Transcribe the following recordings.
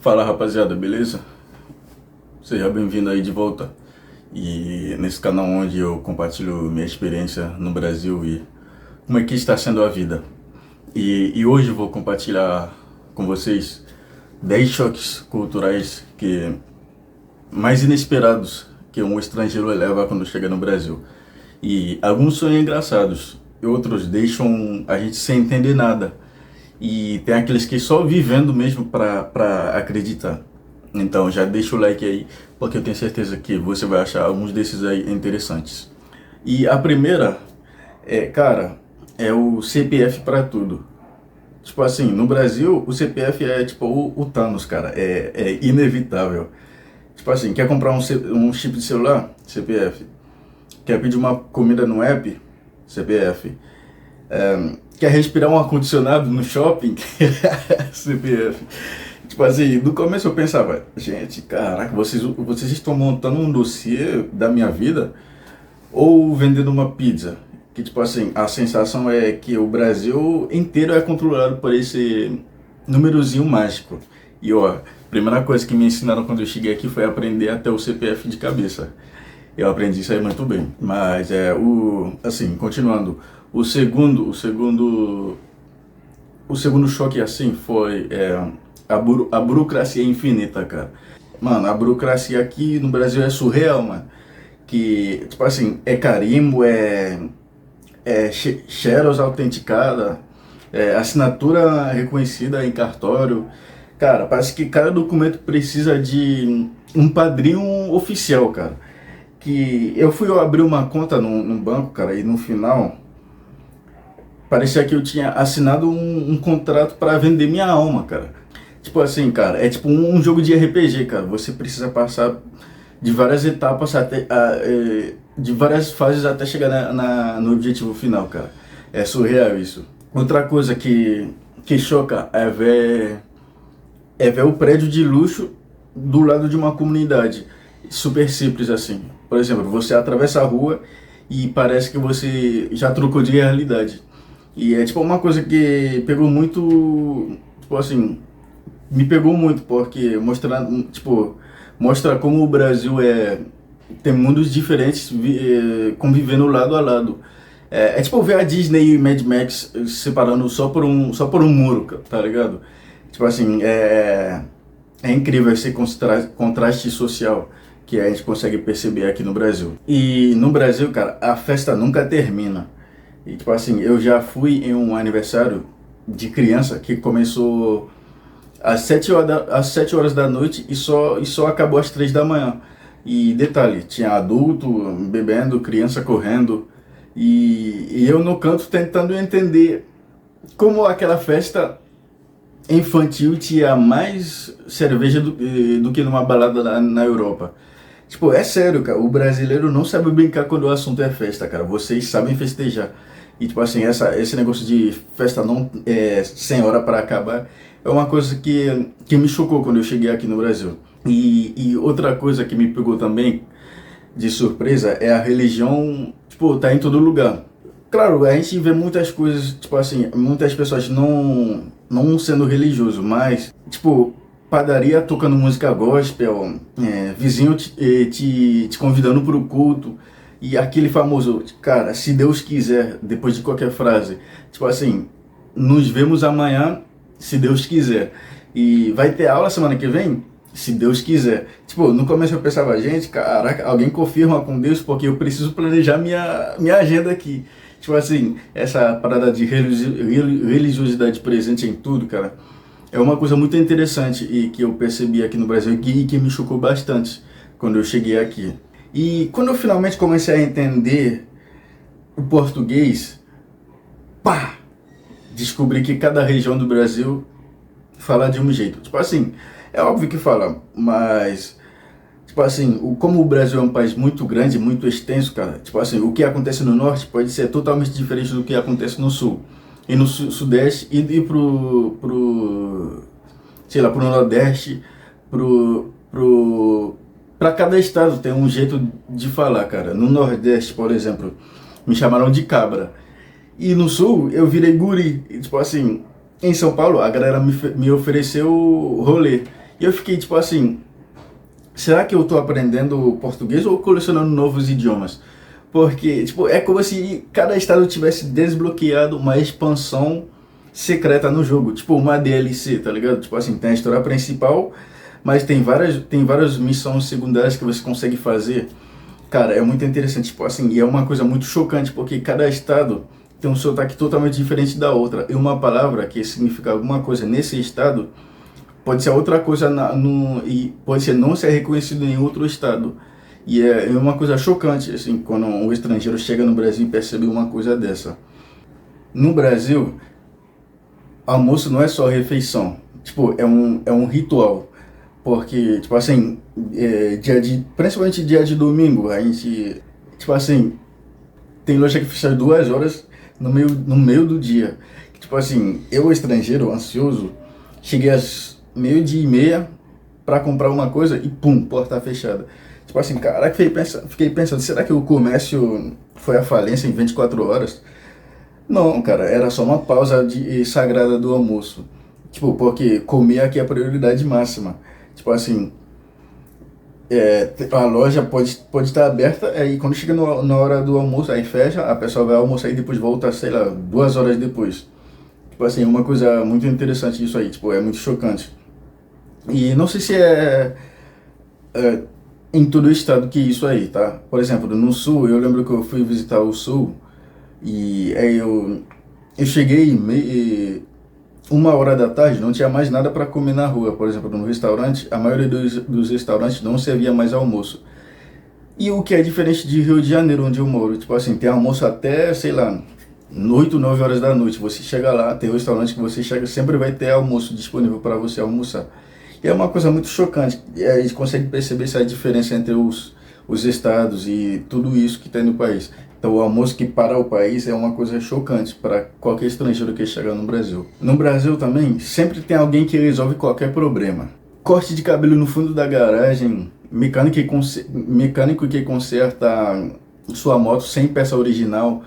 Fala rapaziada, beleza? Seja bem-vindo aí de volta. E nesse canal onde eu compartilho minha experiência no Brasil e como é que está sendo a vida. E hoje eu vou compartilhar com vocês 10 choques culturais mais inesperados que um estrangeiro leva quando chega no Brasil. E alguns são engraçados, e outros deixam a gente sem entender nada. E tem aqueles que só vivendo mesmo pra acreditar. Então já deixa o like aí, porque eu tenho certeza que você vai achar alguns desses aí interessantes. E a primeira é o CPF pra tudo. Tipo assim, no Brasil o CPF é tipo o Thanos, cara, é inevitável. Tipo assim, quer comprar um chip de celular? CPF. Quer pedir uma comida no app? CPF. Quer respirar um ar-condicionado no shopping? CPF. Tipo assim, no começo eu pensava, gente, caraca, vocês estão montando um dossiê da minha vida ou vendendo uma pizza? Que tipo assim, a sensação é que o Brasil inteiro é controlado por esse númerozinho mágico. E ó, a primeira coisa que me ensinaram quando eu cheguei aqui foi aprender até o CPF de cabeça. Eu aprendi isso aí muito bem. Mas assim, continuando, o segundo choque assim foi a burocracia infinita, cara. Mano, a burocracia aqui no Brasil é surreal, mano. Que, tipo assim, é carimbo, xerox autenticada, assinatura reconhecida em cartório. Cara, parece que cada documento precisa de um padrinho oficial, cara. Que eu fui abrir uma conta num banco, cara, e no final parecia que eu tinha assinado um contrato para vender minha alma, cara. Tipo assim, cara, é tipo um jogo de RPG, cara. Você precisa passar de várias etapas de várias fases até chegar no objetivo final, cara. É surreal isso. Outra coisa que choca é ver o prédio de luxo do lado de uma comunidade. Super simples assim. Por exemplo, você atravessa a rua e parece que você já trocou de realidade. E é tipo uma coisa que pegou muito, tipo assim, me pegou muito porque mostra como o Brasil tem mundos diferentes convivendo lado a lado. É tipo ver a Disney e Mad Max se separando só por um muro, tá ligado? Tipo assim, é incrível esse contraste social que a gente consegue perceber aqui no Brasil. E no Brasil, cara, a festa nunca termina. E tipo assim, eu já fui em um aniversário de criança que começou às 7 horas da noite e só acabou às 3 da manhã. E detalhe, tinha adulto bebendo, criança correndo. E eu no canto tentando entender como aquela festa infantil tinha mais cerveja do que numa balada na Europa. Tipo, é sério, cara, o brasileiro não sabe brincar quando o assunto é festa, cara. Vocês sabem festejar. E tipo assim, esse negócio de festa não sem hora para acabar é uma coisa que me chocou quando eu cheguei aqui no Brasil. E outra coisa que me pegou também de surpresa é a religião, tipo, tá em todo lugar. Claro, a gente vê muitas coisas, tipo assim, muitas pessoas não sendo religioso, mas, tipo, padaria tocando música gospel, vizinho te convidando para o culto, e aquele famoso, cara, se Deus quiser, depois de qualquer frase, tipo assim, nos vemos amanhã, se Deus quiser, e vai ter aula semana que vem? Se Deus quiser. Tipo, no começo eu pensava, gente, caraca, alguém confirma com Deus, porque eu preciso planejar minha agenda aqui. Tipo assim, essa parada de religiosidade presente em tudo, cara, é uma coisa muito interessante e que eu percebi aqui no Brasil e que me chocou bastante quando eu cheguei aqui. E quando eu finalmente comecei a entender o português, pá! Descobri que cada região do Brasil fala de um jeito. Tipo assim, é óbvio que fala, mas tipo assim, como o Brasil é um país muito grande, muito extenso, cara, tipo assim, o que acontece no norte pode ser totalmente diferente do que acontece no sul. E no sudeste, e sei lá, pro nordeste, pra cada estado tem um jeito de falar, cara. No nordeste, por exemplo, me chamaram de cabra. E no sul, eu virei guri. E, tipo assim, em São Paulo, a galera me ofereceu rolê. E eu fiquei tipo assim, será que eu tô aprendendo português ou colecionando novos idiomas? Porque, tipo, é como se cada estado tivesse desbloqueado uma expansão secreta no jogo, tipo uma DLC, tá ligado? Tipo assim, tem a história principal, mas tem váras missões secundárias que você consegue fazer. Cara, é muito interessante, tipo assim, e é uma coisa muito chocante, porque cada estado tem um sotaque totalmente diferente da outra. E uma palavra que significa alguma coisa nesse estado pode ser outra coisa e pode ser não ser reconhecido em outro estado. E é uma coisa chocante, assim, quando um estrangeiro chega no Brasil e percebe uma coisa dessa. No Brasil, almoço não é só refeição, tipo, é um ritual. Porque, tipo assim, principalmente dia de domingo, a gente, tipo assim, tem loja que fecha 2 horas no meio do dia. Tipo assim, eu, estrangeiro, ansioso, cheguei às 12h30 pra comprar uma coisa e pum, porta fechada. Tipo assim, caraca, fiquei pensando, será que o comércio foi à falência em 24 horas? Não, cara, era só uma pausa sagrada do almoço. Tipo, porque comer aqui é a prioridade máxima. Tipo assim, a loja pode estar aberta, aí quando chega na hora do almoço, aí fecha, a pessoa vai almoçar e depois volta, sei lá, 2 horas depois. Tipo assim, uma coisa muito interessante isso aí, tipo, é muito chocante. E não sei se é em todo o estado que isso aí, tá? Por exemplo, no sul, eu lembro que eu fui visitar o sul e aí eu cheguei 1 hora da tarde, não tinha mais nada para comer na rua. Por exemplo, no restaurante, a maioria dos restaurantes não servia mais almoço. E o que é diferente de Rio de Janeiro, onde eu moro, tipo assim, tem almoço até, sei lá, 8, 9 horas da noite. Você chega lá, tem restaurante que você chega, sempre vai ter almoço disponível para você almoçar. E é uma coisa muito chocante. E a gente consegue perceber essa diferença entre os estados e tudo isso que tem no país. Então, o almoço que para o país é uma coisa chocante para qualquer estrangeiro que chegar no Brasil. No Brasil também, sempre tem alguém que resolve qualquer problema. Corte de cabelo no fundo da garagem, mecânico que conserta sua moto sem peça original,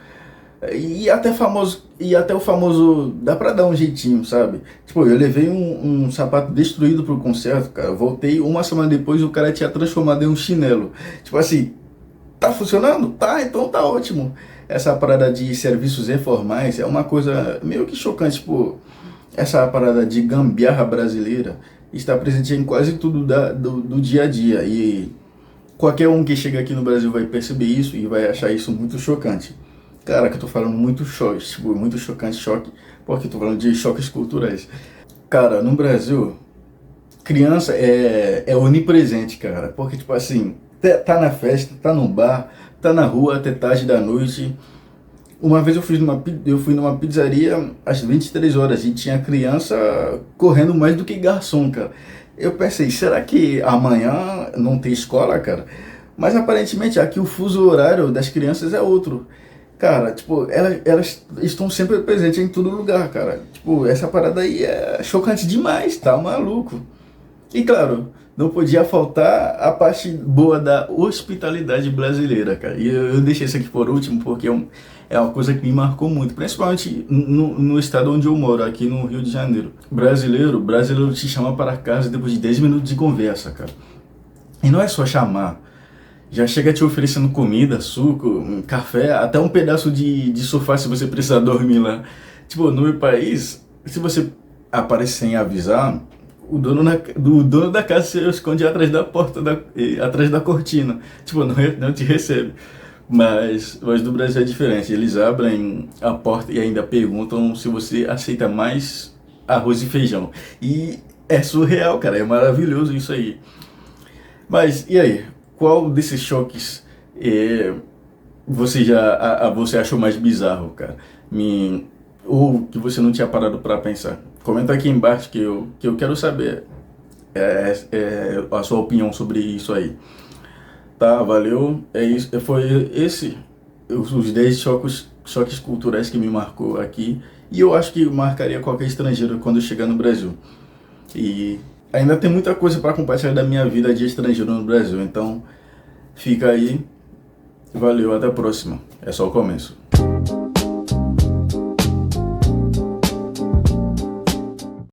e até o famoso dá pra dar um jeitinho, sabe? Tipo, eu levei um sapato destruído pro concerto, cara. Voltei uma semana depois, o cara tinha transformado em um chinelo. Tipo assim, tá funcionando? Tá, então tá ótimo. Essa parada de serviços informais é uma coisa meio que chocante, tipo, essa parada de gambiarra brasileira está presente em quase tudo do dia a dia. E qualquer um que chega aqui no Brasil vai perceber isso e vai achar isso muito chocante. Cara, que eu tô falando muito choque, tipo, muito chocante, choque, porque eu tô falando de choques culturais. Cara, no Brasil, criança é onipresente, cara, porque, tipo assim, tá na festa, tá no bar, tá na rua até tarde da noite. Uma vez eu fui numa pizzaria às 23 horas e tinha criança correndo mais do que garçom, cara. Eu pensei, será que amanhã não tem escola, cara? Mas aparentemente aqui o fuso horário das crianças é outro. Cara, tipo, elas estão sempre presentes em todo lugar, cara. Tipo, essa parada aí é chocante demais, tá maluco. E claro, não podia faltar a parte boa da hospitalidade brasileira, cara. E eu deixei isso aqui por último porque é uma coisa que me marcou muito, principalmente no estado onde eu moro, aqui no Rio de Janeiro. Brasileiro te chama para casa depois de 10 minutos de conversa, cara. E não é só chamar. Já chega te oferecendo comida, suco, café, até um pedaço de sofá se você precisar dormir lá. Tipo, no meu país, se você aparece sem avisar, o dono da casa se esconde atrás da porta, atrás da cortina. Tipo, não te recebe. Mas do Brasil é diferente. Eles abrem a porta e ainda perguntam se você aceita mais arroz e feijão. E é surreal, cara. É maravilhoso isso aí. Mas e aí? Qual desses choques você achou mais bizarro, cara? Ou que você não tinha parado para pensar? Comenta aqui embaixo que eu quero saber a sua opinião sobre isso aí. Tá, valeu. É isso. Foi os 10 choques culturais que me marcou aqui. E eu acho que marcaria qualquer estrangeiro quando chegar no Brasil. E ainda tem muita coisa para compartilhar da minha vida de estrangeiro no Brasil. Então, fica aí. Valeu, até a próxima. É só o começo.